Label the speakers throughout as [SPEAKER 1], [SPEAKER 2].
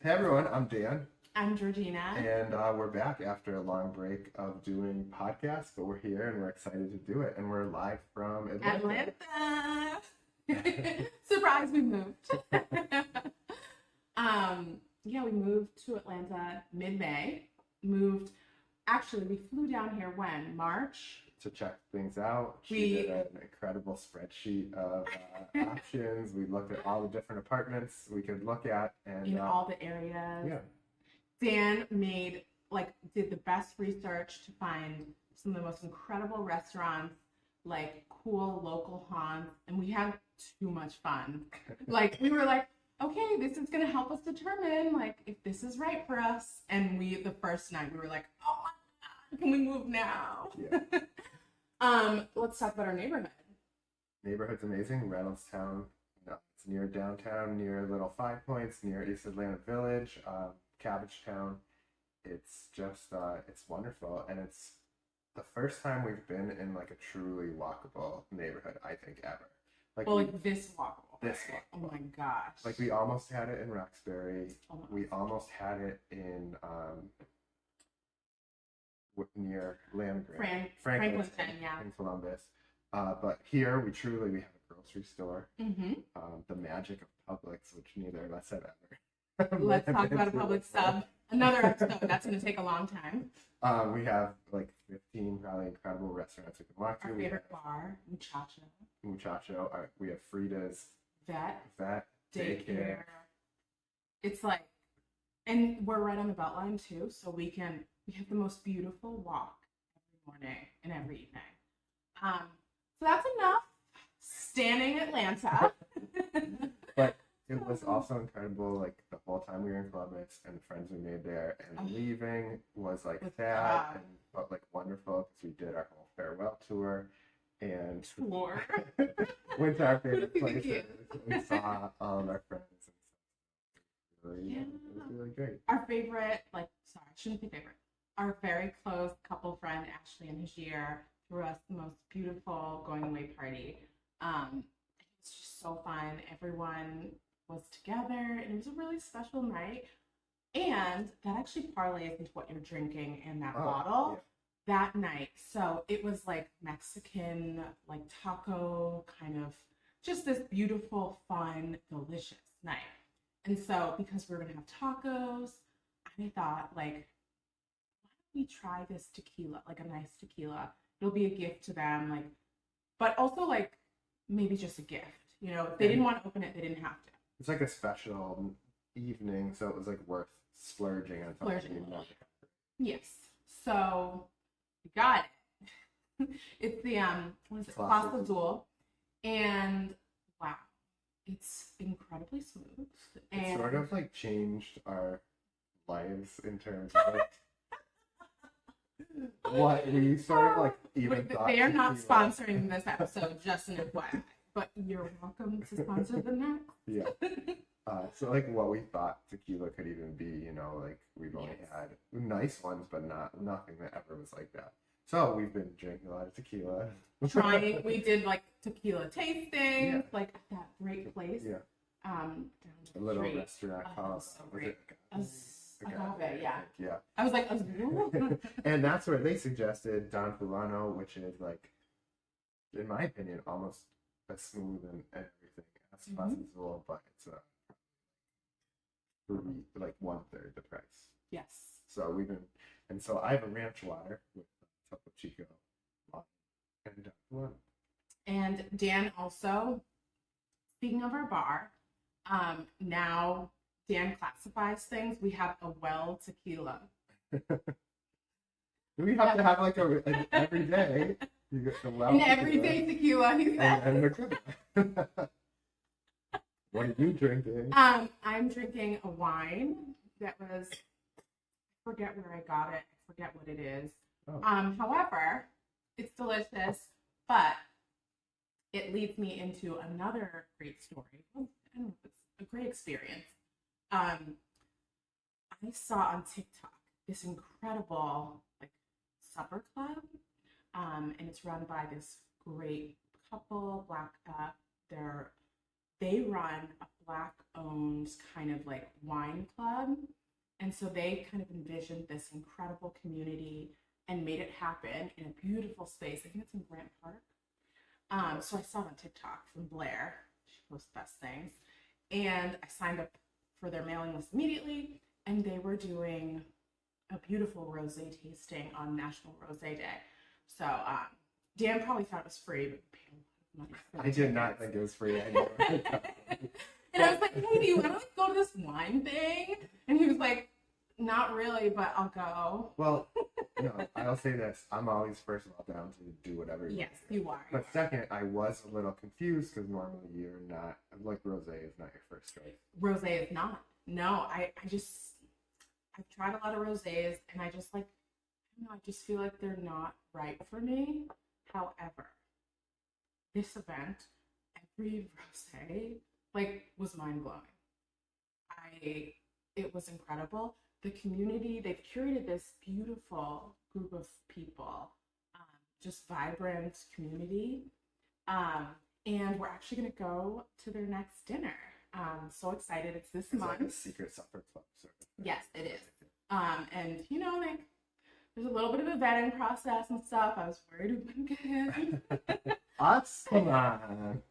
[SPEAKER 1] Hey everyone, I'm Dan,
[SPEAKER 2] I'm Georgina.
[SPEAKER 1] and we're back after a long break of doing podcasts, but we're here and we're excited to do it, and we're live from Atlanta.
[SPEAKER 2] Surprise, we moved. Yeah, we moved to Atlanta mid-May. Actually, we flew down here when? March?
[SPEAKER 1] To check things out. She did an incredible spreadsheet of options. We looked at all the different apartments we could look at, and
[SPEAKER 2] in all the areas.
[SPEAKER 1] Yeah.
[SPEAKER 2] Dan did the best research to find some of the most incredible restaurants, like cool local haunts, and we had too much fun. We were like, okay, this is gonna help us determine if this is right for us. And the first night we were like, oh my God, can we move now?
[SPEAKER 1] Yeah.
[SPEAKER 2] Let's talk about our neighborhood.
[SPEAKER 1] Neighborhood's amazing. Reynoldstown, it's near downtown, near Little Five Points, near East Atlanta Village, Cabbagetown. It's just, it's wonderful. And it's the first time we've been in a truly walkable neighborhood, I think, ever.
[SPEAKER 2] This walkable.
[SPEAKER 1] This walkable.
[SPEAKER 2] Oh my gosh.
[SPEAKER 1] We almost had it in Roxbury.
[SPEAKER 2] Almost.
[SPEAKER 1] We almost had it in, near Land Grant.
[SPEAKER 2] Franklinton, yeah.
[SPEAKER 1] In Columbus. But here we have a grocery store.
[SPEAKER 2] Mm-hmm.
[SPEAKER 1] The magic of Publix, which neither of us have ever.
[SPEAKER 2] Let's talk about a Publix sub. Another episode. That's going to take a long time.
[SPEAKER 1] We have 15 probably incredible restaurants we can walk to.
[SPEAKER 2] Our favorite bar,
[SPEAKER 1] Muchacho. We have Frida's.
[SPEAKER 2] Vet. Daycare. It's and we're right on the Beltline too, so we have the most beautiful walk every morning and every evening. So that's enough standing Atlanta.
[SPEAKER 1] But it was also incredible, the whole time we were in Columbus and the friends we made there, and leaving was sad but wonderful because we did our whole farewell tour and went to our favorite places. We saw all of our friends. It was really great.
[SPEAKER 2] Our favorite, I shouldn't say favorite. Our very close couple friend, Ashley and Hajir, threw us the most beautiful going away party. It was just so fun. Everyone was together, and it was a really special night. And that actually parlays into what you're drinking in that bottle that night. So it was Mexican, taco, kind of just this beautiful, fun, delicious night. And so because we were going to have tacos, I thought, why don't we try this tequila, a nice tequila? It'll be a gift to them, but also, maybe just a gift. If they didn't want to open it, they didn't have to.
[SPEAKER 1] It's a special evening, so it was worth splurging on something.
[SPEAKER 2] Yes. So we got it. It's the what is it? Clase Azul, and wow, it's incredibly smooth.
[SPEAKER 1] It sort of changed our lives in terms of what we sort of even thought.
[SPEAKER 2] They are not sponsoring this episode, just an FYI. But you're welcome to sponsor the next.
[SPEAKER 1] Yeah. So what we thought tequila could even be, we've only had nice ones, but nothing that ever was like that. So we've been drinking a lot of tequila.
[SPEAKER 2] We did tequila tastings, at that great place.
[SPEAKER 1] Yeah.
[SPEAKER 2] Down
[SPEAKER 1] a little
[SPEAKER 2] street.
[SPEAKER 1] restaurant called
[SPEAKER 2] Agave, yeah.
[SPEAKER 1] Yeah.
[SPEAKER 2] I was like, Azul?
[SPEAKER 1] And that's where they suggested Don Fulano, which is in my opinion, almost as smooth and everything as Clase Azul, but it's one-third the price.
[SPEAKER 2] Yes.
[SPEAKER 1] So so I have a ranch water with Topo Chico and Don Fulano.
[SPEAKER 2] And Dan also, speaking of our bar, now Dan classifies things. We have a well tequila.
[SPEAKER 1] We have to have an every day. You get the well.
[SPEAKER 2] An everyday tequila, he said.
[SPEAKER 1] And what are you drinking?
[SPEAKER 2] I'm drinking a wine that was, I forget where I got it. I forget what it is.
[SPEAKER 1] Oh.
[SPEAKER 2] However, it's delicious, but it leads me into another great story. I don't know if it's a great experience. I saw on TikTok this incredible supper club, and it's run by this great couple, they run a Black owned kind of like wine club. And so they kind of envisioned this incredible community and made it happen in a beautiful space. I think it's in Grant Park. So I saw it on TikTok from Blair. She posts best things. And I signed up for their mailing list immediately. And they were doing a beautiful rosé tasting on National Rosé Day. So Dan probably thought it was free, but we paid a lot of money for the
[SPEAKER 1] I did not think it was free. I know.
[SPEAKER 2] And I was like, hey, do you want to like go to this wine thing? And he was like, not really, but I'll go.
[SPEAKER 1] Well, no, I'll say this. I'm always, first of all, down to do whatever you
[SPEAKER 2] Yes,
[SPEAKER 1] want to do.
[SPEAKER 2] you are.
[SPEAKER 1] But second, I was a little confused because normally you're not, like, rosé is not your first choice.
[SPEAKER 2] Rosé is not. No, I've tried a lot of rosés and I just like, I don't know, I just feel like they're not right for me. However, this event, every rosé, like, was mind blowing. It was incredible. The community, they've curated this beautiful group of people, just vibrant community. And we're actually going to go to their next dinner. So excited. It's this month.
[SPEAKER 1] Like a secret supper club sort of thing.
[SPEAKER 2] Yes, it is. And you know, like, there's a little bit of a vetting process and stuff. I was worried we wouldn't get in.
[SPEAKER 1] Us? Come on.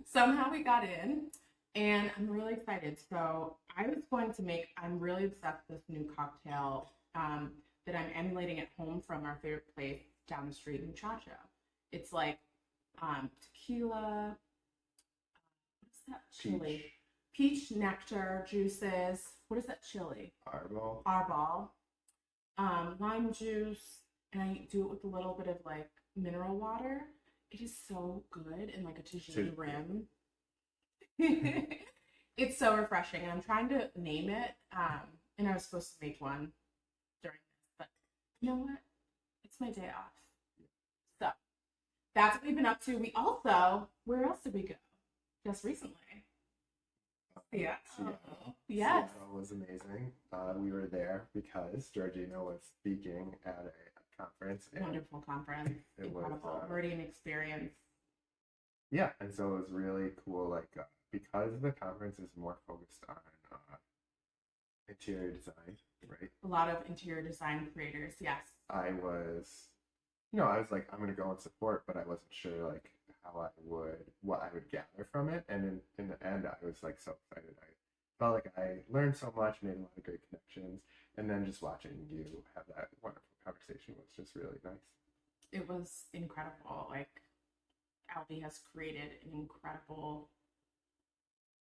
[SPEAKER 2] Somehow we got in, and I'm really excited. So I'm really obsessed with this new cocktail that I'm emulating at home from our favorite place down the street, Muchacho. It's like tequila, what's that chili? Peach nectar juices. What is that chili? Arbol. Lime juice, and I do it with a little bit of like mineral water. It is so good in like a tagine rim. It's so refreshing, and I'm trying to name it. And I was supposed to make one during this, but you know what? It's my day off. So that's what we've been up to. We also, where else did we go? Just recently. Yeah. Yes.
[SPEAKER 1] Seattle was amazing. We were there because Georgina was speaking at a conference.
[SPEAKER 2] Wonderful conference. Incredible. Meridian experience.
[SPEAKER 1] Yeah, and so it was really cool. Like because the conference is more focused on interior design, right?
[SPEAKER 2] A lot of interior design creators. Yes.
[SPEAKER 1] I was like, I'm gonna go and support, but I wasn't sure like what I would gather from it. And in the end, I was like so excited. I felt like I learned so much, made a lot of great connections, and then just watching you have that wonderful conversation was just really nice.
[SPEAKER 2] It was incredible. Like, Albie has created an incredible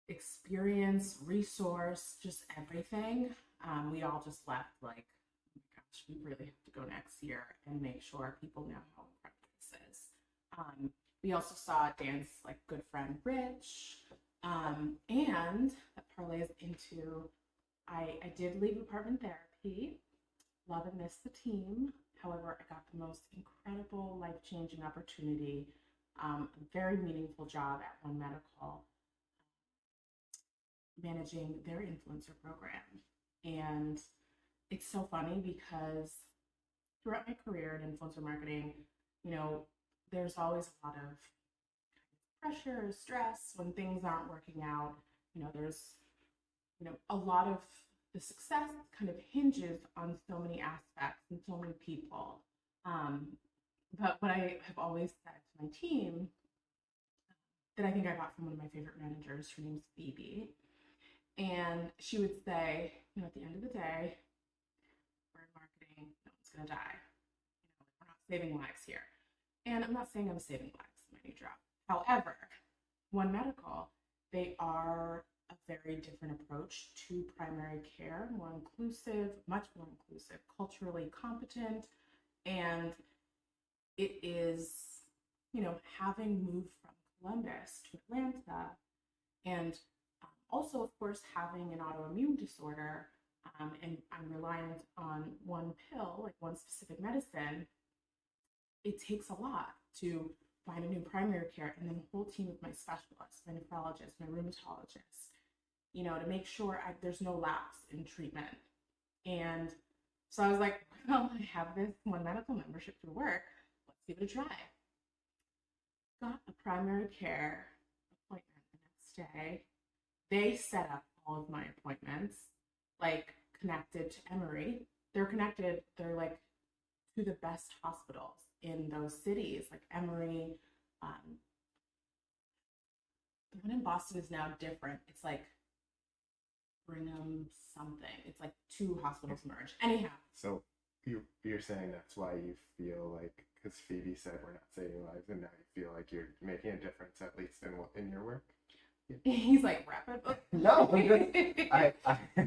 [SPEAKER 2] experience, resource, just everything. We all just left like, oh my gosh, we really have to go next year and make sure people know how incredible this is. We also saw Dan's like good friend Rich, and that parlays into I did leave apartment therapy, love and miss the team. However, I got the most incredible, life-changing opportunity, a very meaningful job at One Medical, managing their influencer program. And it's so funny because throughout my career in influencer marketing, you know, there's always a lot of pressure, stress when things aren't working out. You know, there's, you know, a lot of the success kind of hinges on so many aspects and so many people. But what I have always said to my team that I think I got from one of my favorite managers, her name's Phoebe, and she would say, you know, at the end of the day, we're in marketing, no one's gonna die. You know, we're not saving lives here. And I'm not saying I'm saving lives in my new job. However, One Medical, they are a very different approach to primary care, more inclusive, much more inclusive, culturally competent. And it is, you know, having moved from Columbus to Atlanta, and also, of course, having an autoimmune disorder, and I'm reliant on one pill, like one specific medicine, it takes a lot to find a new primary care and then a whole team of my specialists, my nephrologist, my rheumatologist, you know, to make sure there's no lapse in treatment. And so I was like, well, I have this One Medical membership through work. Let's give it a try. got a primary care appointment the next day. They set up all of my appointments, like connected to Emory. They're connected, they're like to the best hospitals in those cities, like Emory. The one in Boston is now different. It's like Brigham something. It's like two hospitals merged. Anyhow.
[SPEAKER 1] So you're saying that's why you feel like, because Phoebe said we're not saving lives, and now you feel like you're making a difference, at least in your work.
[SPEAKER 2] Yeah. He's like, rapid.
[SPEAKER 1] No, I'm just,
[SPEAKER 2] yes,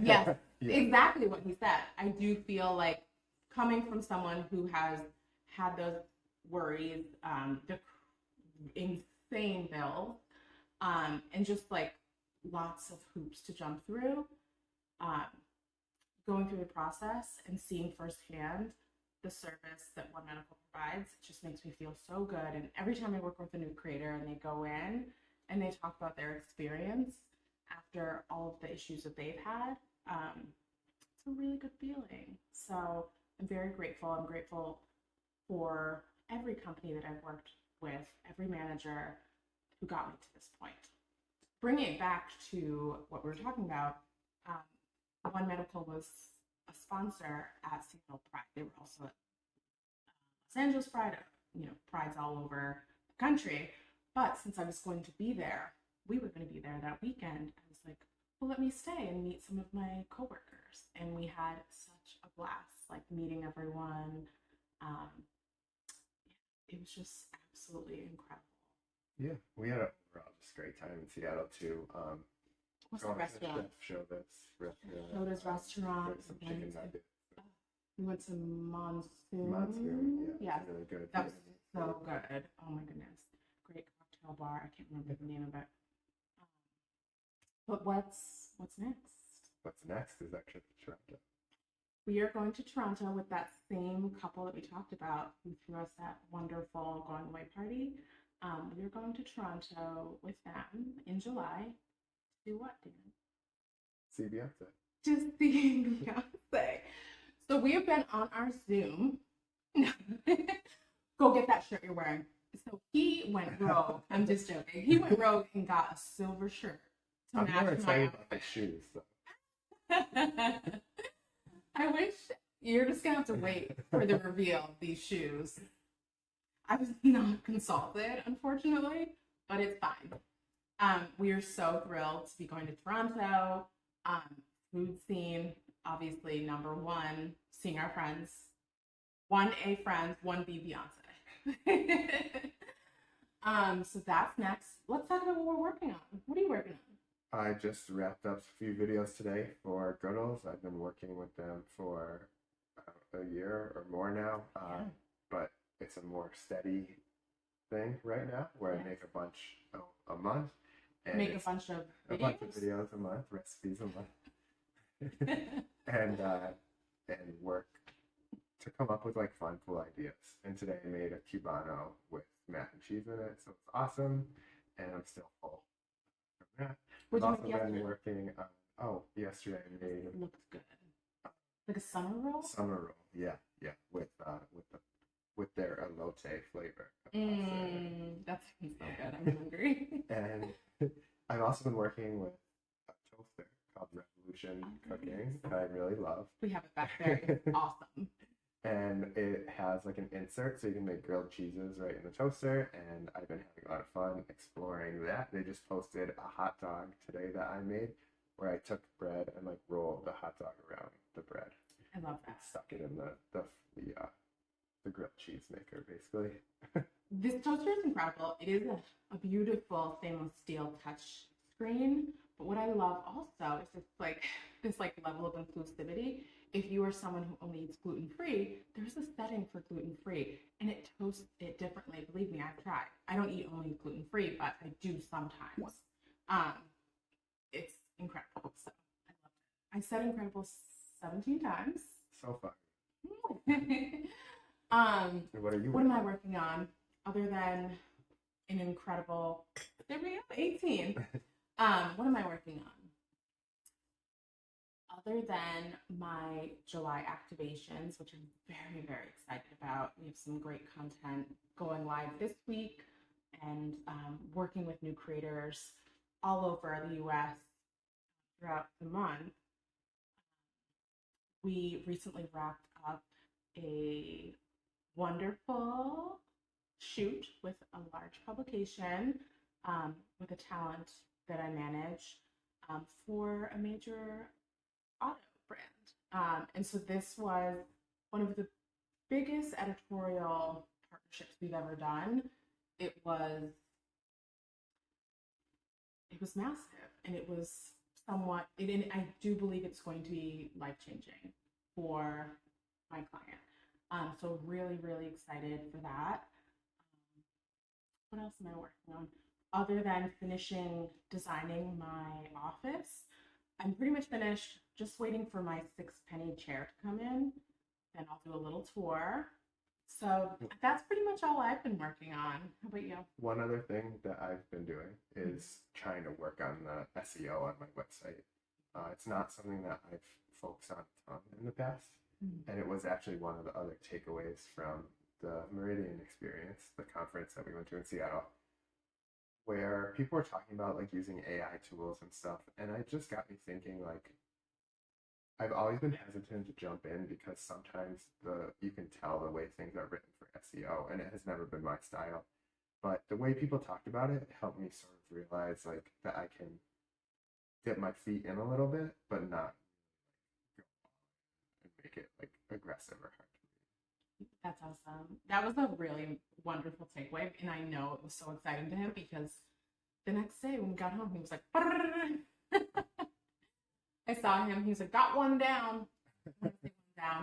[SPEAKER 2] yeah. Exactly what he said. I do feel like coming from someone who has had those worries, the insane bills, and just like lots of hoops to jump through, going through the process and seeing firsthand the service that One Medical provides, it just makes me feel so good. And every time I work with a new creator and they go in and they talk about their experience after all of the issues that they've had, it's a really good feeling. So I'm very grateful. I'm grateful for every company that I've worked with, every manager who got me to this point. Bringing it back to what we were talking about, One Medical was a sponsor at Seattle Pride. They were also at Los Angeles Pride, Prides all over the country. But since I was going to be there, we were going to be there that weekend. I was like, well, let me stay and meet some of my coworkers. And we had such a blast, like meeting everyone. It was just absolutely incredible.
[SPEAKER 1] Yeah, we had an overall just great time in Seattle too.
[SPEAKER 2] What's the restaurant?
[SPEAKER 1] Showbiz restaurant.
[SPEAKER 2] Showbiz restaurant.
[SPEAKER 1] Some chicken nuggets.
[SPEAKER 2] We went to Monsoon.
[SPEAKER 1] Monsoon, yeah.
[SPEAKER 2] Yes.
[SPEAKER 1] Really good.
[SPEAKER 2] That was so good. Oh my goodness. Great cocktail bar. I can't remember the name of it. But what's next?
[SPEAKER 1] What's next is actually Toronto.
[SPEAKER 2] We are going to Toronto with that same couple that we talked about who threw us that wonderful going away party. We are going to Toronto with them in July. To do what, Dan?
[SPEAKER 1] See Beyonce.
[SPEAKER 2] To see Beyonce. So we have been on our Zoom. Go get that shirt you're wearing. So he went rogue. I'm just joking. He went rogue and got a silver shirt.
[SPEAKER 1] I'm more excited about the shoes, though.
[SPEAKER 2] I wish you're just gonna have to wait for the reveal of these shoes. I was not consulted, unfortunately, but it's fine. We are so thrilled to be going to Toronto. Food scene, obviously, number one. Seeing our friends. 1A friends, 1B Beyonce. So that's next. Let's talk about what we're working on. What are you working on?
[SPEAKER 1] I just wrapped up a few videos today for Girdles. I've been working with them for a year or more now, but it's a more steady thing right now where I make a bunch a month. And
[SPEAKER 2] make a bunch of videos?
[SPEAKER 1] A bunch of videos a month, recipes a month, and work to come up with like fun, cool ideas. And today I made a Cubano with mac and cheese in it, so it's awesome, and I'm still full from that. I've also been working on, yesterday I made...
[SPEAKER 2] It looked good. Like a summer roll?
[SPEAKER 1] Summer roll, yeah, with their elote flavor.
[SPEAKER 2] That sounds so good. I'm hungry.
[SPEAKER 1] And I've also been working with a toaster called Revolution Cooking that I really love.
[SPEAKER 2] We have it back there. It's awesome.
[SPEAKER 1] And it has like an insert so you can make grilled cheeses right in the toaster, and I've been having a lot of fun exploring that. They just posted a hot dog today that I made where I took bread and like rolled the hot dog around the bread.
[SPEAKER 2] I love that.
[SPEAKER 1] Stuck it in the grilled cheese maker, basically.
[SPEAKER 2] This toaster is incredible. It is a beautiful stainless steel touch screen, but what I love also is this level of inclusivity. If you are someone who only eats gluten-free, there's a setting for gluten-free, and it toasts it differently. Believe me, I've tried. I don't eat only gluten-free, but I do sometimes. It's incredible. So I love it. I said incredible 17 times.
[SPEAKER 1] So fun.
[SPEAKER 2] What am I working on other than an incredible? There we go, 18. What am I working on? Other than my July activations, which I'm very, very excited about. We have some great content going live this week. and working with new creators all over the US throughout the month. We recently wrapped up a wonderful shoot with a large publication with a talent that I manage for a major auto brand. And so this was one of the biggest editorial partnerships we've ever done. It was massive, and it was somewhat, and I do believe it's going to be life-changing for my client. So really, really excited for that. What else am I working on? Other than finishing designing my office, I'm pretty much finished, just waiting for my 6-penny chair to come in. Then I'll do a little tour. So that's pretty much all I've been working on. How about you?
[SPEAKER 1] One other thing that I've been doing is trying to work on the SEO on my website. It's not something that I've focused on a ton in the past. And it was actually one of the other takeaways from the Meridian experience, the conference that we went to in Seattle, where people were talking about like using AI tools and stuff. And it just got me thinking, like, I've always been hesitant to jump in because sometimes you can tell the way things are written for SEO, and it has never been my style. But the way people talked about it helped me sort of realize like that I can dip my feet in a little bit, but not go on and make it like aggressive or hard to read.
[SPEAKER 2] That's awesome. That was a really wonderful takeaway, and I know it was so exciting to him because the next day when we got home, he was like, I saw him. He was like, got one down.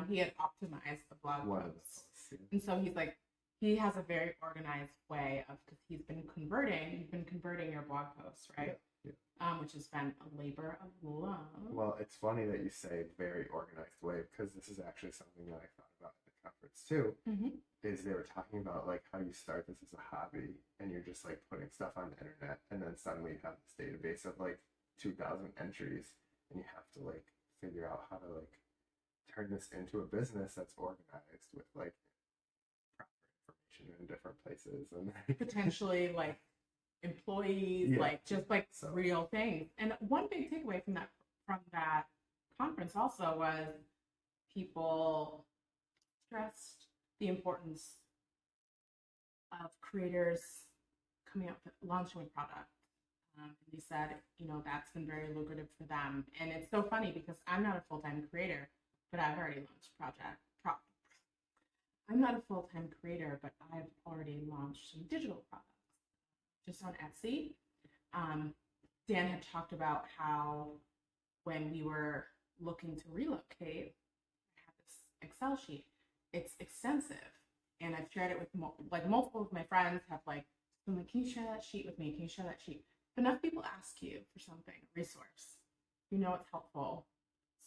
[SPEAKER 2] He had optimized the blog posts. And so he's like, he has a very organized way of, because you've been converting your blog posts, right?
[SPEAKER 1] Yeah.
[SPEAKER 2] Which has been a labor of love.
[SPEAKER 1] Well, it's funny that you say very organized way, because this is actually something that I thought about at the conference too. Is they were talking about like how you start this as a hobby and you're just like putting stuff on the internet, and then suddenly you have this database of like 2,000 entries. And you have to like figure out how to like turn this into a business that's organized with like proper information in different places and
[SPEAKER 2] potentially like employees, like just like real things. And one big takeaway from that conference also was people stressed the importance of creators coming up with launching a product. And they said, that's been very lucrative for them. And it's so funny because I'm not a full-time creator, but I've already launched I'm not a full-time creator, but I've already launched some digital products just on Etsy. Dan had talked about how when we were looking to relocate, I have this Excel sheet. It's extensive. And I've shared it with multiple of my friends have like, I'm like, can you share that sheet with me? Can you share that sheet? Enough people ask you for something, a resource. It's helpful.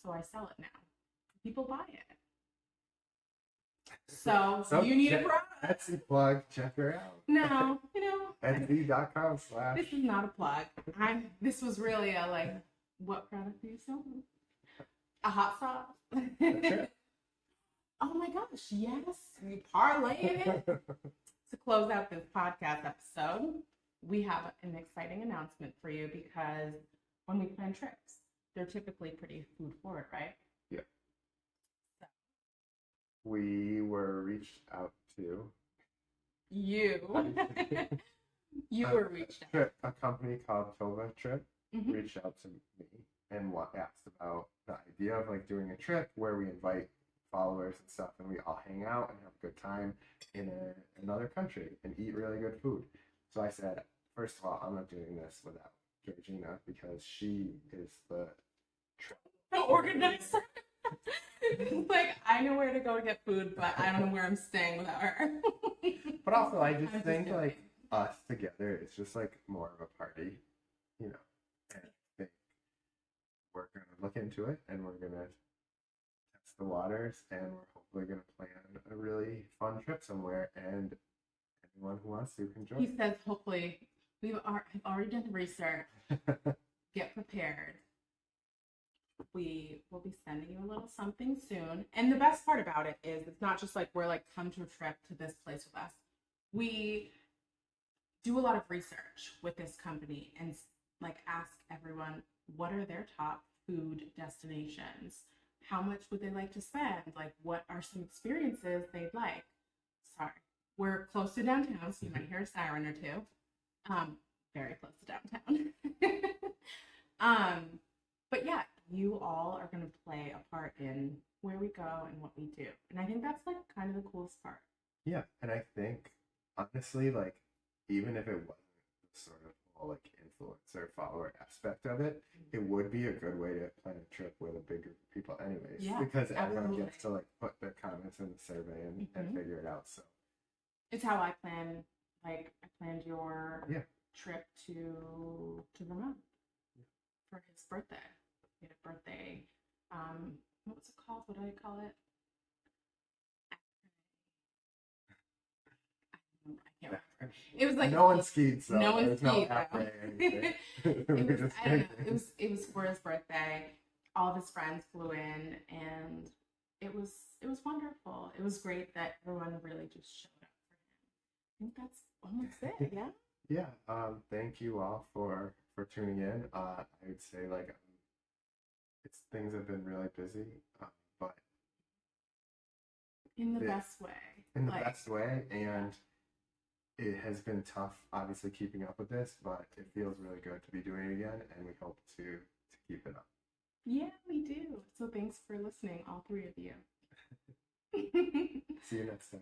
[SPEAKER 2] So I sell it now. People buy it. So you need a product.
[SPEAKER 1] Etsy plug, check her out.
[SPEAKER 2] No,
[SPEAKER 1] Etsy.com/
[SPEAKER 2] This is not a plug. This was really a like, what product do you sell? A hot sauce. Oh my gosh, yes. We parlaying it. To close out this podcast episode, we have an exciting announcement for you because when we plan trips, they're typically pretty food forward, right?
[SPEAKER 1] Yeah. So. We were reached out to.
[SPEAKER 2] You were reached out.
[SPEAKER 1] A company called Tova Trip reached out to me and asked about the idea of like doing a trip where we invite followers and stuff and we all hang out and have a good time in another country and eat really good food. So I said, first of all, I'm not doing this without Georgina because she is the
[SPEAKER 2] organizer. Like, I know where to go to get food, but I don't know where I'm staying without her.
[SPEAKER 1] But also, I just think like us together is just like more of a party, And I think we're gonna look into it and we're gonna test the waters and we're hopefully gonna plan a really fun trip somewhere. And anyone who wants to can join.
[SPEAKER 2] He says, hopefully, I've already done the research. Get prepared. We will be sending you a little something soon. And the best part about it is it's not just like we're like, come to a trip to this place with us. We do a lot of research with this company and like ask everyone what are their top food destinations, how much would they like to spend, like what are some experiences they'd like. Sorry, we're close to downtown, so you might hear a siren or two. Very close to downtown. But yeah, you all are going to play a part in where we go and what we do, and I think that's like kind of the coolest part.
[SPEAKER 1] Yeah, and I think honestly, like even if it wasn't the sort of whole like influencer follower aspect of it, it would be a good way to plan a trip with a big group of people, anyways.
[SPEAKER 2] Yeah,
[SPEAKER 1] because everyone
[SPEAKER 2] absolutely.
[SPEAKER 1] gets to like put their comments in the survey and figure it out. So
[SPEAKER 2] It's how I plan. Like I planned your
[SPEAKER 1] yeah,
[SPEAKER 2] trip to Vermont for his birthday. He had a birthday. What was it called? What do I call it? I can't remember. It was like
[SPEAKER 1] no one skied, so
[SPEAKER 2] no one
[SPEAKER 1] there's
[SPEAKER 2] skied.
[SPEAKER 1] no après or anything.
[SPEAKER 2] It
[SPEAKER 1] We
[SPEAKER 2] was,
[SPEAKER 1] just
[SPEAKER 2] I don't know.
[SPEAKER 1] did
[SPEAKER 2] It was for his birthday. All of his friends flew in, and it was wonderful. It was great that everyone really just showed up for him. I think that's almost it. Yeah.
[SPEAKER 1] Yeah. Thank you all for tuning in. I would say like it's things have been really busy, but
[SPEAKER 2] In the best way.
[SPEAKER 1] in the best way, and it has been tough, obviously, keeping up with this, but it feels really good to be doing it again, and we hope to keep it up.
[SPEAKER 2] Yeah, we do. So thanks for listening, all three of you.
[SPEAKER 1] See you next time.